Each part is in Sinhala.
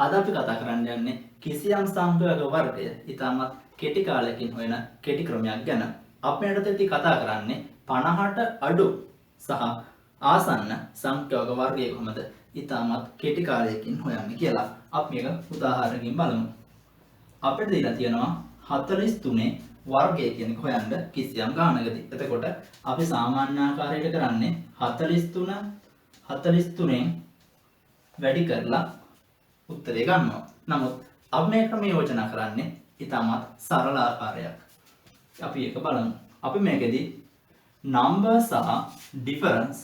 අද අපි කතා කරන්න යන්නේ කිසියම් සංඛ්‍යාවක වර්ගය ඉතාමත් කෙටි කාලයකින් හොයන කෙටි ක්‍රමයක් ගැන. අපි යටතේදී කතා කරන්නේ 50ට අඩු සහ ආසන්න සංඛ්‍යාවක වර්ගය කොහොමද ඉතාමත් කෙටි කාලයකින් හොයන්නේ කියලා. අපි මේක උදාහරණකින් බලමු. අපිට දීලා තියෙනවා 43 වර්ගය කියන එක හොයන්න කිසියම් ගානකදී. එතකොට අපි සාමාන්‍ය ආකාරයට කරන්නේ 43න් වැඩි කරලා උත්තරේ ගන්නවා. නමුත් අපි මේ ක්‍රමය යෝජනා කරන්නේ ඉතාමත් සරල ආකාරයක්. අපි ඒක බලමු. අපි මේකෙදි number සහ difference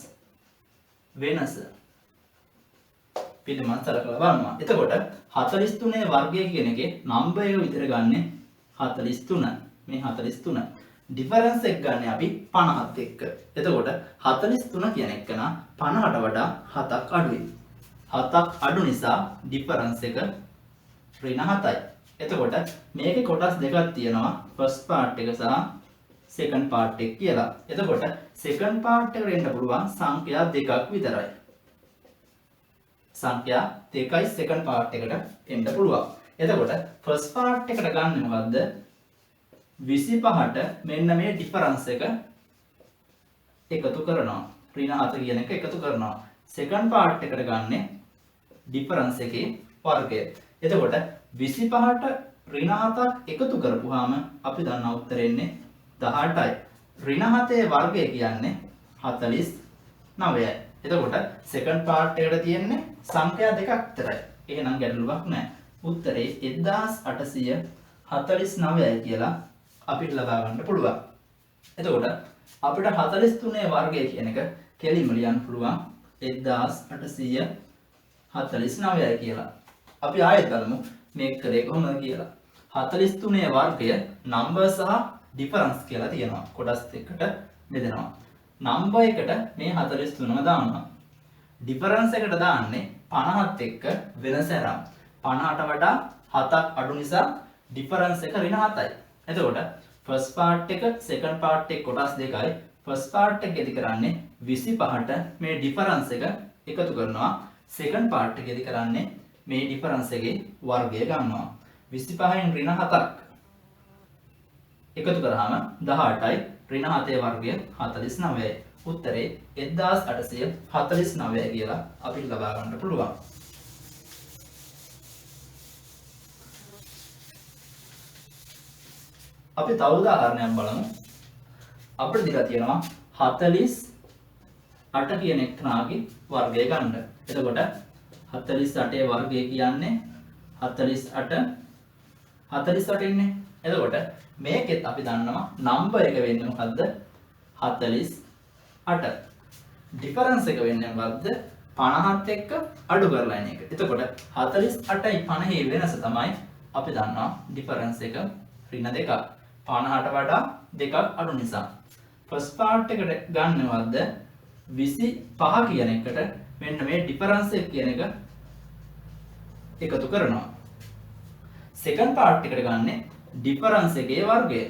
වෙනස පිළිබඳව සලකලා බලනවා. එතකොට 43 වර්ගය කියන එකේ number එක විතර ගන්නෙ 43. මේ 43. difference එක ගන්න අපි 50ත් එක්ක. එතකොට 43 කියන එක නා 50ට වඩා 7ක් අඩුයි. 7ක් අඩු නිසා difference එක ඍණ 7යි. එතකොට මේකේ කොටස් දෙකක් තියෙනවා. first part එක සහ second part එක කියලා. එතකොට second part එකට එන්න පුළුවන් සංඛ්‍යා දෙකක් විතරයි. සංඛ්‍යා දෙකයි second part එකට එන්න පුළුවන්. එතකොට first part එකට ගන්න මොකද්ද? 25ට මෙන්න මේ difference එක එකතු කරනවා. ඍණ 7 කියන එක එකතු කරනවා. second part එකට ගන්නේ difference එකේ වර්ගය. එතකොට 25ට ඍණ 7ක් එකතු කරපුවාම අපි දන්නා උත්තරේ එන්නේ 18යි. ඍණ 7ේ වර්ගය කියන්නේ 49යි. එතකොට second part එකට තියෙන්නේ සංඛ්‍යා දෙකක් විතරයි. එහෙනම් ගැටලුවක් නැහැ. උත්තරේ 1849යි කියලා අපිට ලබා ගන්න පුළුවන්. එතකොට අපිට 43 වර්ගය කියන එක කෙලින්ම ලියන්න පුළුවන් 1849යි කියලා. අපි ආයෙත් බලමු මේක කරේ කොහොමද කියලා. 43 වර්ගය number සහ difference කියලා තියෙනවා. කොටස් දෙකකට බෙදෙනවා. number එකට මේ 43ම දානවා. difference එකට දාන්නේ 50ත් එක්ක වෙනස අරන්. 50ට වඩා 7ක් අඩු නිසා difference එක ඍණ 7යි. එතකොට first part එක second part එක කොටස් දෙකයි. first part එකේදී කරන්නේ 25ට මේ difference එක එකතු කරනවා. second part එකේදී කරන්නේ මේ difference එකේ වර්ගය ගන්නවා. 25න් ඍණ 7ක් එකතු කරාම 18යි. ඍණ 7ේ වර්ගය 49යි. උත්තරේ 1849 කියලා අපිට ලබා ගන්න පුළුවන්. අපි තව උදාහරණයක් බලමු. අපිට දීලා තියෙනවා 48 කියන එක්කනාගේ වර්ගය ගන්න. එතකොට 48 වර්ගය කියන්නේ 48 ඉන්නේ. එතකොට මේකෙත් අපි දන්නවා number එක වෙන්නේ මොකද්ද? 48. difference එක වෙන්නේ මොකද්ද? 50ත් එක්ක අඩු කරලා එන එක. එතකොට 48යි 50යි වෙනස තමයි අපි දන්නවා difference එක ඍණ 2ක්. 50ට වඩා 2ක් අඩු නිසා. first part එකට ගන්නවද 25 කියන එකට මෙන්න මේ difference එක කියන එක එකතු කරනවා. second part එකට ගන්නේ difference එකේ වර්ගය.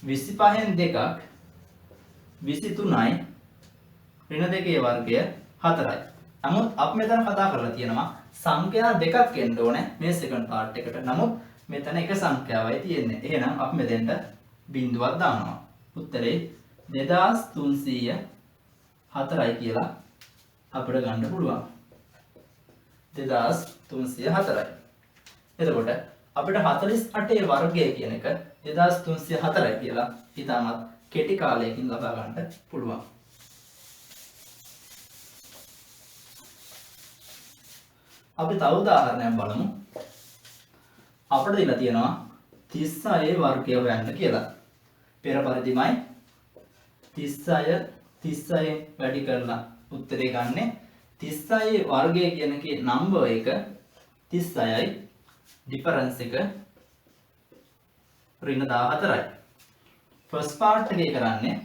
25න් 2ක් 23යි ඍණ 2ේ වර්ගය 4යි. නමුත් අපි මෙතන කතා කරලා තියෙනවා සංඛ්‍යා දෙකක් එන්න ඕනේ මේ second part එකට. නමුත් මෙතන එක සංඛ්‍යාවයි තියෙන්නේ. එහෙනම් අපි මෙතෙන්ට බිංදුවක් දානවා. උත්තරේ 2304යි කියලා අපිට ගන්න පුළුවන්. 2304යි. එතකොට අපිට 48 වර්ගය කියන එක 2304යි කියලා ඉතාමත් කෙටි කාලයකින් ලබා ගන්න පුළුවන්. අපි තව උදාහරණයක් බලමු. අපිට දීලා තියෙනවා 36 වර්ගය හොයන්න කියලා. පෙර පරිදිමයි 36 වැඩි කරලා උත්තරේ ගන්නෙ 36 වර්ගය කියන එකේ number එක 36යි. difference එක ඍණ 14යි. first part එකේ කරන්නේ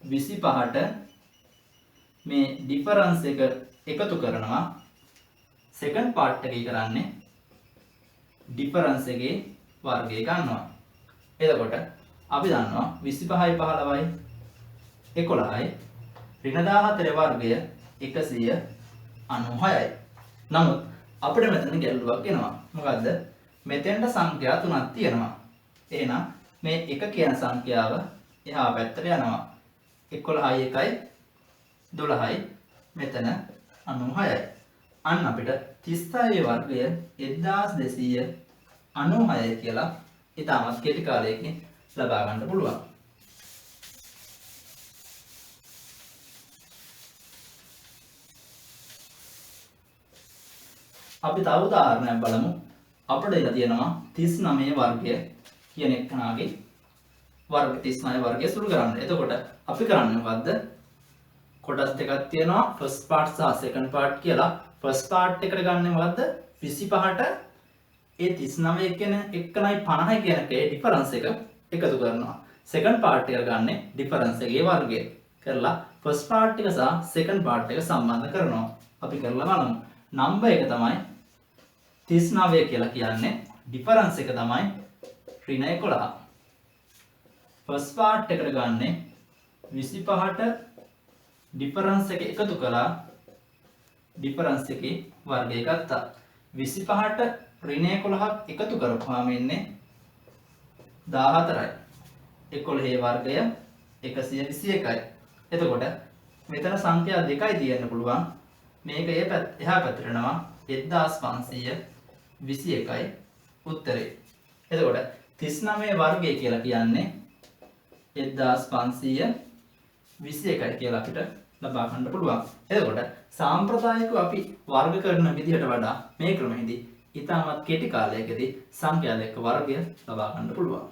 25ට මේ difference එක එකතු කරනවා. second part එකේ කරන්නේ difference එකේ වර්ගය ගන්නවා. එතකොට අපි දන්නවා 25යි 15යි 11යි ඍණ 14 වර්ගය 196යි. නමුත් අපිට මෙතන ගැටලුවක් එනවා. මොකද්ද? මෙතෙන්ට සංඛ්‍යා 3ක් තියෙනවා. එහෙනම් මේ 1 කියන සංඛ්‍යාව එහා පැත්තට යනවා. 11යි 1යි 12යි මෙතන 96යි. අන්න අපිට 36 වර්ගය 1296 කියලා ඉතාමත් කෙටි කාලයකින් ලබා ගන්න පුළුවන්. අපි තව උදාහරණයක් බලමු. අපිට ඉලා තියෙනවා 39 වර්ගය කියන එකනාගේ වර්ග 39 වර්ගය සුළු කරන්න. එතකොට අපි කරන්නේ මොකද්ද? කොටස් දෙකක් තියෙනවා first part සහ second part කියලා. first part එකට ගන්න මොකද්ද? 25ට ඒ 39 කියන 1.50 කියන එකේ difference එක එකතු කරනවා. second part එක ගන්න difference එකේ වර්ගය කරලා first part එක සහ second part එක සම්බන්ධ කරනවා. අපි කරලා බලමු. number එක තමයි 39 කියලා කියන්නේ. difference එක තමයි ඍණ 11. first part එකට ගන්න 25ට difference එක එකතු කළා. difference එකේ වර්ගය ගත්තා. 25ට ඍණ 11ක් එකතු කරපුවාම එන්නේ 14යි. 11 වර්ගය 121යි. එතකොට මෙතන සංඛ්‍යා දෙකයි තියෙන්න පුළුවන්. මේක එහා පැත්තට යනවා 1521යි උත්තරේ. එතකොට 39 වර්ගය කියලා කියන්නේ 1521යි කියලා අපිට ලබා ගන්න පුළුවන්. එතකොට සාම්ප්‍රදායිකව අපි වර්ග කරන විදිහට වඩා මේ ක්‍රමෙහිදී ඉතාමත් කෙටි කාලයකදී සංඛ්‍යා දෙක වර්ගය ලබා ගන්න පුළුවන්.